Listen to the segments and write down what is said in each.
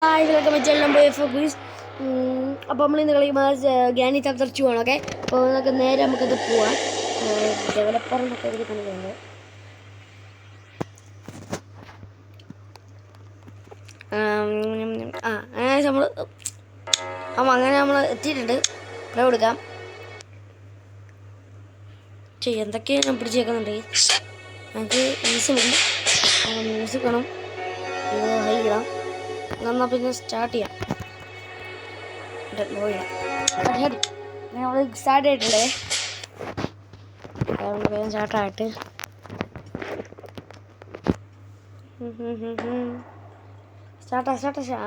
Hi welcome to channel number focus. അപ്പോൾ നമ്മൾ ഇന്ന് കളിക്കുമ്പോൾ ഗ്യാനി ചാപ്റ്റർ 2 ആണ്. ഓക്കെ, അപ്പോൾ നമുക്കത് പോവാം. ഡെവലപ്പർ എന്നൊക്കെ എഴുതി കാണിക്കുന്നുണ്ട്. അങ്ങനെ നമ്മൾ എത്തിയിട്ടുണ്ട്. പ്ലേ കൊടുക്കാം. എന്തൊക്കെയാണ് ഞാൻ പിടിച്ചേക്കുന്നുണ്ട്. നമുക്ക് ഈസി മതി. മ്യൂസിക് വേണം, ഹൈ ഇടാം. എന്നാൽ പിന്നെ സ്റ്റാർട്ട് ചെയ്യാം. നമ്മൾ സ്റ്റാർട്ട് ചെയ്തിട്ടുണ്ടേ. വേഗം സ്റ്റാർട്ടായിട്ട്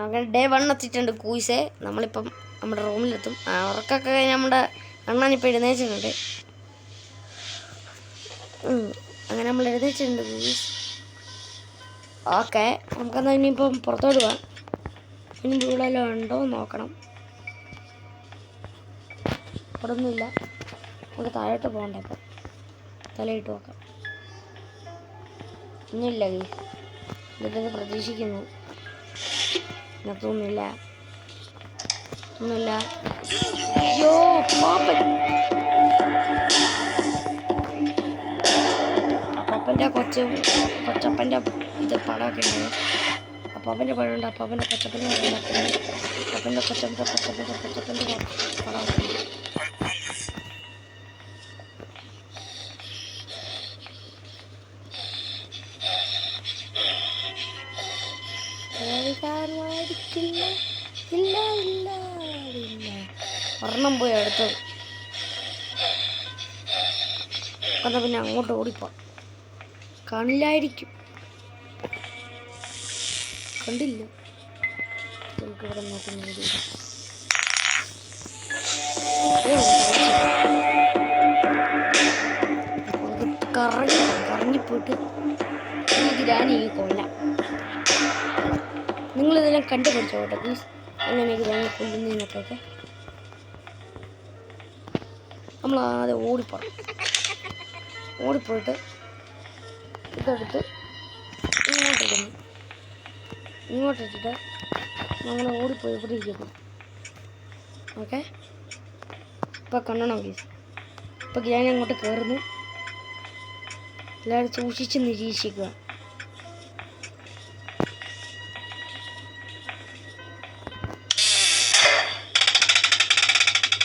അങ്ങനെ ഡേ 1 എത്തിയിട്ടുണ്ട്. കൂയിസേ നമ്മളിപ്പം നമ്മുടെ റൂമിലെത്തും. അവർക്കൊക്കെ നമ്മുടെ അണ്ണാനിപ്പോൾ എഴുന്നേച്ചിട്ടുണ്ട്. അങ്ങനെ നമ്മൾ എഴുന്നേച്ചിട്ടുണ്ട് കൂയിസ്. ഓക്കെ, നമുക്കെന്നാൽ ഇനിയിപ്പം പുറത്തോട്ട് പോകാം. ഇനി വീടെല്ലാം ഉണ്ടോ നോക്കണം. അവിടെ ഒന്നുമില്ല. നമുക്ക് താഴോട്ട് പോകണ്ടേ. ഇപ്പം തലയിട്ട് നോക്കാം. ഒന്നുമില്ല. ഇതിട്ടത് പ്രതീക്ഷിക്കുന്നു. ഇങ്ങനത്തൊന്നുമില്ല. അയ്യോ അപ്പാപ്പൻ്റെ കൊച്ചപ്പൻ്റെ ഇത് പടമൊക്കെ ഉണ്ട്. അപ്പാപ്പൻ്റെ പഴമുണ്ട്. അപ്പാപ്പൻ്റെ കൊച്ചപ്പൻ്റെ പടമൊക്കെ ഒരെണ്ണം പോയി അടുത്തത്. അതാ പിന്നെ അങ്ങോട്ട് ഓടിപ്പോ. കാണില്ലായിരിക്കും. കണ്ടില്ല. നമുക്കിവിടെ നോക്കുന്നത് കറങ്ങിപ്പോയിട്ട് ഈ ഗ്രാനി കൊല്ലാം. നിങ്ങളിതെല്ലാം കണ്ടുപിടിച്ചോ കേട്ടോ പ്ലീസ്. അങ്ങനെ ഗ്രാനി കൊല്ലുന്നതിനൊക്കെ നമ്മൾ ആദ്യം ഓടിപ്പോയിട്ട് ഇതെടുത്ത് ഇങ്ങോട്ടിട്ടിട്ട് നമ്മൾ ഓടിപ്പോയി ഇവിടെ ഇരിക്കുന്നു. ഓക്കെ, ഇപ്പം കണ്ണണം പ്ലീസ്. ഇപ്പം ഗ്രാനി അങ്ങോട്ട് കയറുന്നു. എല്ലാവരും സൂക്ഷിച്ച് നിരീക്ഷിക്കുക.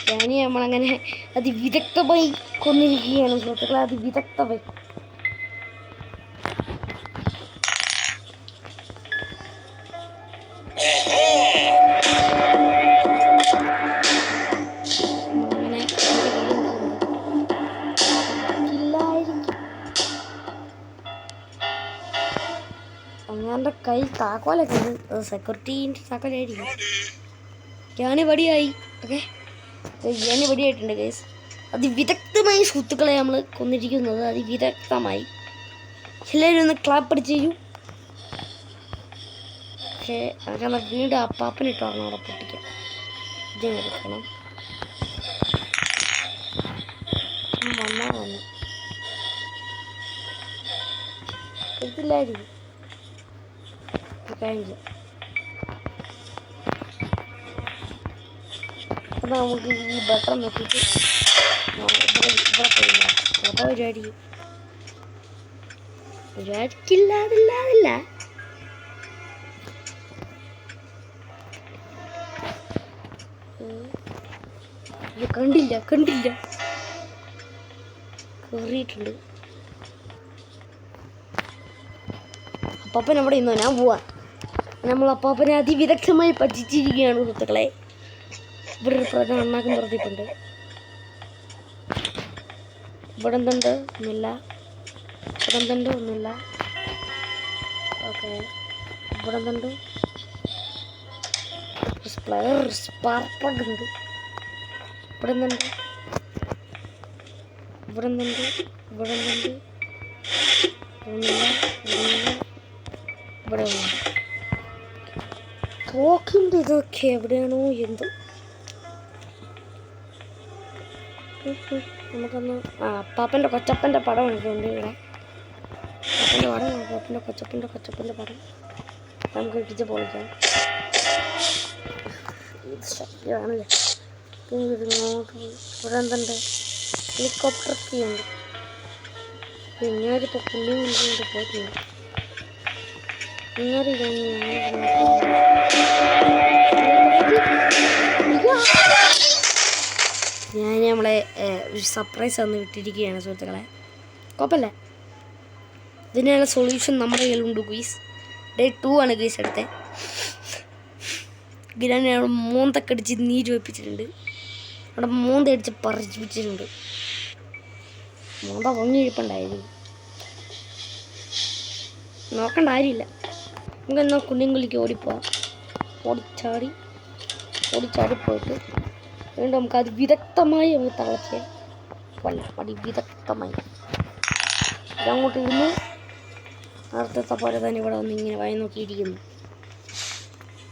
ഗ്രാനി നമ്മളങ്ങനെ അതിവിദഗ്ധമായി കൊന്നിരിക്കുകയാണ് സുഹൃത്തുക്കളെ. അതിവിദഗ്ധമായി. അങ്ങാൻ്റെ കൈ താക്കോലൊക്കെ ഉണ്ട്. സെക്യൂരിറ്റീൻ്റെ താക്കോലായിരിക്കും. ഗ്രാനി വടിയായി. ഓക്കെ, ഗ്രാനി വടിയായിട്ടുണ്ട് ഗൈസ്. അതിവിദഗ്ധമായി സുഹൃത്തുക്കളെ നമ്മൾ കൊന്നിരിക്കുന്നത്. അതിവിദഗ്ധമായി. എല്ലാവരും ഒന്ന് ക്ലാപ്പ് അടിച്ച് തരൂ. പക്ഷേ അങ്ങനെ വീണ്ടും അപ്പാപ്പനിട്ട് പറഞ്ഞ അവിടെ പൊട്ടിക്കാം. ഇതിനെ എടുക്കണം. വന്നു എടുത്തില്ലായിരിക്കും. കഴിഞ്ഞു. അപ്പം നമുക്ക് ഈ ബട്ടൺ നോക്കിയിട്ട് ഇവിടെ പോയില്ല. അപ്പോൾ ഒരാഴ്ചക്കില്ലാതില്ല. കണ്ടില്ല കയറിയിട്ടുണ്ട്. അപ്പാപ്പൻ അവിടെ ഇന്നോ. ഞാൻ പോവാ. നമ്മൾ അപ്പാപ്പനെ അതിവിദഗ്ധമായി പറ്റിച്ചിരിക്കുകയാണ് സുഹൃത്തുക്കളെ. ഇവിടെ ഒരു പ്രധാന അണ്ണാക്കും തുറത്തിട്ടുണ്ട്. ഇവിടെ എന്തുണ്ട്? ഒന്നുമില്ല. ഓക്കെ, ഇവിടെ എന്തുണ്ട്? സ്പാർക്ക് ഉണ്ട്. ഇവിടെ എന്തുണ്ട്? ഇവിടെ തോക്കിൻ്റെ ഇതൊക്കെ എവിടെയാണോ എന്തോ. നമുക്കൊന്ന് അപ്പാപ്പൻ്റെ കൊച്ചപ്പൻ്റെ പടം എടുക്കുന്നുണ്ട് ഇവിടെ. അപ്പാപ്പൻ്റെ പടം, അപ്പാപ്പൻ്റെ കൊച്ചപ്പൻ്റെ പടം നമുക്ക് ഇടിച്ച് പൊളിക്കാം. ആണല്ലേ. പിന്നെ ഇവിടെ എന്തുണ്ട്? ഹെലികോപ്റ്റർ ഒക്കെ ഉണ്ട്. പിന്നെ ഇപ്പോൾ പുള്ളി കൊണ്ട് പോയിട്ടുണ്ട്. ഞാൻ നമ്മളെ സർപ്രൈസ് തന്ന് വിട്ടിരിക്കുകയാണ് സുഹൃത്തുക്കളെ. കുഴപ്പമില്ല, ഇതിനുള്ള സൊല്യൂഷൻ നമ്മുടെ കയ്യിലുണ്ട് ഗുയ്സ്. ഡേ 2 ആണ് ഗുയ്സ് എടുത്തത്. ഗ്രാനി അവിടെ മോന്തൊക്കെ അടിച്ച് നീര് വെപ്പിച്ചിട്ടുണ്ട്. അവിടെ മോന്തടിച്ച് പറിച്ചിട്ടുണ്ട്. മോന്ത പൊങ്ങിയിരിപ്പുണ്ടായിരുന്നു. നോക്കണ്ട കാര്യമില്ല. നമുക്കെന്നാൽ കുഞ്ഞുങ്ങളിലേക്ക് ഓടിപ്പോവാം. ഓടിച്ചാടി പോയിട്ട് വീണ്ടും നമുക്കത് വിദഗ്ധമായി നമുക്ക് തളച്ച് കൊല്ലാം. വിദഗ്ധമായി ഇതങ്ങോട്ട് ഇരുന്ന് നേരത്തെ പോലെ തന്നെ ഇവിടെ വന്ന് ഇങ്ങനെ വായി നോക്കിയിരിക്കുന്നു.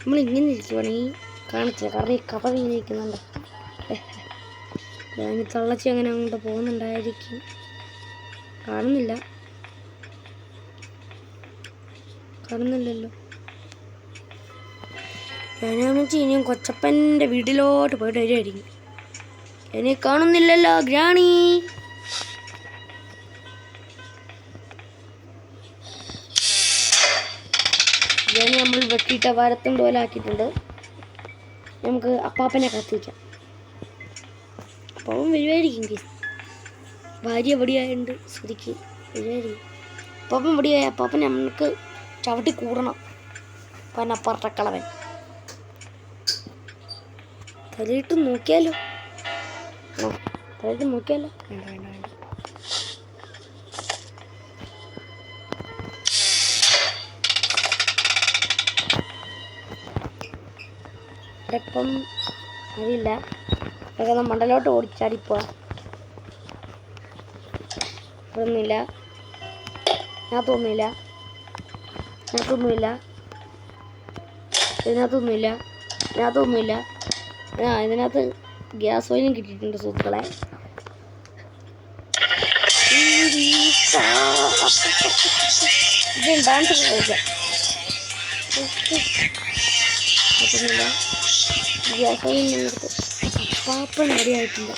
നമ്മളിങ്ങനെ ഇരിക്കുവാണെങ്കിൽ കാണിച്ചില്ല, കാരണം ഈ കഥ ഇങ്ങനെ ഇരിക്കുന്നുണ്ട്. ഞാൻ തള്ളച്ചി അങ്ങനെ അങ്ങോട്ട് പോകുന്നുണ്ടായിരിക്കും. കാണുന്നില്ലല്ലോ. ഞാനാണെന്ന് വെച്ചാൽ ഇനിയും കൊച്ചപ്പൻ്റെ വീട്ടിലോട്ട് പോയിട്ട് വരുമായിരിക്കും. എന്നെ കാണുന്നില്ലല്ലോ ഗ്രാണി. ഗ്രാണി നമ്മൾ വെട്ടിയിട്ട വാരത്തും പോലെ ആക്കിയിട്ടുണ്ട്. നമുക്ക് അപ്പാപ്പനെ കത്തിക്കാം. അപ്പാപ്പൻ വരുമായിരിക്കും. ഭാര്യ എവിടെയായുണ്ട് ശ്രുതിക്ക് വരുമായിരിക്കും. അപ്പാപ്പൻ എവിടെയായ അപ്പാപ്പൻ നമുക്ക് ചവിട്ടി കൂടണം. അപ്പം അപ്പുറത്തക്കളവൻ തലയിട്ട് നോക്കിയാലോ? വേണ്ട. ഇപ്പം അറിയില്ല. അതൊക്കെ മണ്ടലോട്ട് ഓടിച്ചാടിപ്പോവാ. ഇതൊന്നുമില്ല, ഇതിനകത്തൊന്നുമില്ല. ഇതിനകത്ത് ഗ്യാസ് ഓയിലും കിട്ടിയിട്ടുണ്ട് സുഹൃത്തുക്കളെ. ഡാൻസ് കളിക്കാം. പറ്റുന്നില്ല. ഗ്യാസ് ഓയിൽ നിന്നെടുത്ത് പാപ്പൻ റെഡിയായിട്ടില്ല.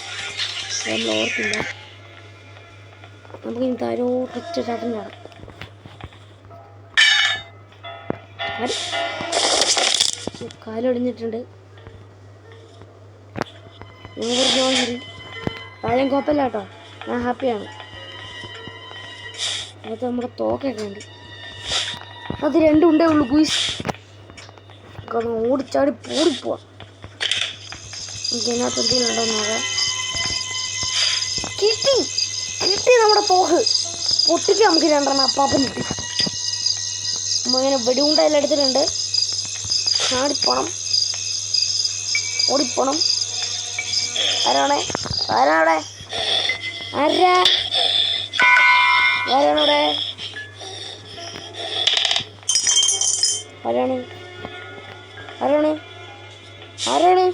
നമ്മൾ ഓർത്തില്ല. നമുക്കിനി താരോട്ടൊറ്റ ചാട്ടം ചാടാം. കാലൊടിഞ്ഞിട്ടുണ്ട്. കാര്യം കുഴപ്പമില്ല കേട്ടോ, ഞാൻ ഹാപ്പിയാണ്. അത് നമ്മുടെ തോക്കൊക്കെ ഉണ്ട്. അത് രണ്ടും ഉണ്ടേ ഉള്ളൂ ഗുയ്സ്. ഓടിച്ചാടി പോടിപ്പോവാം. നമുക്ക് ഇതിനകത്ത് എന്തെങ്കിലും ഉണ്ടോ നോക്കാം. കിട്ടി നമ്മുടെ തോക്ക്. പൊട്ടിക്ക് നമുക്ക് രണ്ടെണ്ണം അപ്പാപ്പൻ കിട്ടി. നമ്മളിങ്ങനെ വെടികുണ്ടെല്ലാം എടുത്തിട്ടുണ്ട്. ഓടിപ്പോണം. ആരാണവിടെ? ആരാണ്?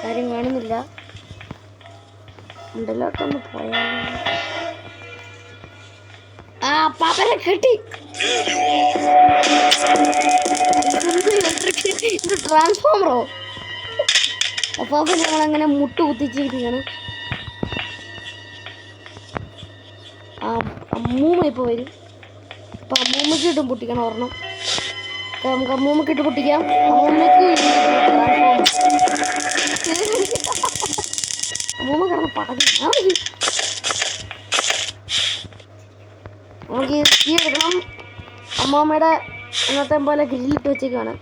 ആരും കാണുന്നില്ല. ഉണ്ടല്ലോട്ടൊന്ന് പോയാലോ. ആ പാപ്പനെ കിട്ടി. ഇത് ട്രാൻസ്ഫോമറോ? അപ്പാപ്പൻ ഞങ്ങളങ്ങനെ മുട്ട് കുത്തിച്ചിരിക്കുകയാണ്. അമ്മൂമ്മ ഇപ്പോൾ വരും. അപ്പം അമ്മൂമ്മക്ക് ഇട്ടും പൊട്ടിക്കണം ഒരെണ്ണം. നമുക്ക് അമ്മൂമ്മക്ക് ഇട്ട് പൊട്ടിക്കാം. അമ്മൂമ്മക്ക് അമ്മൂമ്മ കിടന്ന് പടക്കി. നമുക്ക് തീ എടുക്കണം. അമ്മാമ്മയുടെ അന്നത്തെ പോലെ ഗ്രില്ലിട്ട് വെച്ചേക്കാണ്.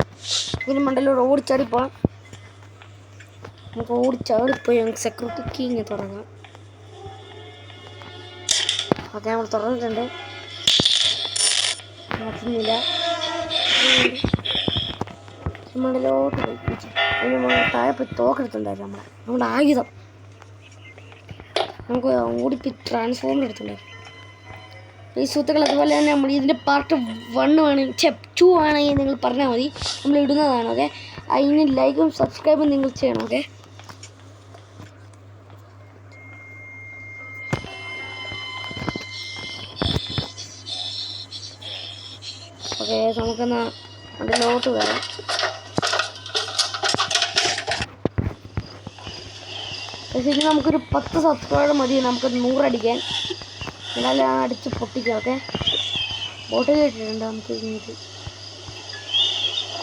ഇതിന് മണ്ടല്ലോ ഓടിച്ചാടി പോകാം. നമുക്ക് ഓടിച്ചാടിപ്പോയി ഞങ്ങൾക്ക് സെക്യൂരിറ്റി കീങ് തുടങ്ങാം. ഓക്കെ, നമ്മൾ തുറന്നിട്ടുണ്ട്. നോക്കുന്നില്ല. മണ്ടലോട്ട് പോയി താഴെ പോയി തോക്കെടുത്തുണ്ടായിരുന്നു. നമ്മുടെ ആയുധം നമുക്ക് ഓടിപ്പോയി ട്രാൻസ്ഫോമർ എടുത്തുണ്ടായിരുന്നു. ഈ സുഹൃത്തുക്കൾ അതുപോലെ തന്നെ നമ്മൾ ഇതിൻ്റെ പാർട്ട് 1 വേണമെങ്കിൽ 2 ആണെങ്കിൽ നിങ്ങൾ പറഞ്ഞാൽ മതി, നമ്മൾ ഇടുന്നതാണ്. ഓക്കെ, അതിന് ലൈക്കും സബ്സ്ക്രൈബും നിങ്ങൾ ചെയ്യണം. ഓക്കെ, നമുക്കെന്നാ അതിലോട്ട് വരാം. ഇനി നമുക്കൊരു 10 സബ്സ്ക്രൈബർ മതി നമുക്ക് 100 അടിക്കാൻ. എന്നാലും അടിച്ച് പൊട്ടിക്കാം. ഓക്കെ, ബോട്ട് കേട്ടിട്ടുണ്ട്. നമുക്ക് ഇങ്ങോട്ട്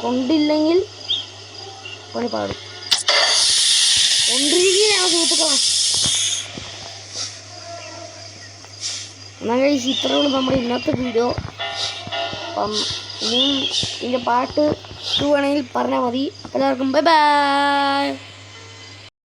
കൊണ്ടില്ലെങ്കിൽ പണി പാടും. കൊണ്ടിരിക്കുകയാണ് സുഹൃത്തുക്കളെ. എന്നാൽ കഴിച്ച് ഇത്രയുള്ളൂ നമ്മുടെ ഇന്നത്തെ വീഡിയോ. അപ്പം ഇനിയും ഇതിൻ്റെ പാർട്ട് 2 വേണമെങ്കിൽ പറഞ്ഞാൽ മതി. എല്ലാവർക്കും ബൈ ബൈ.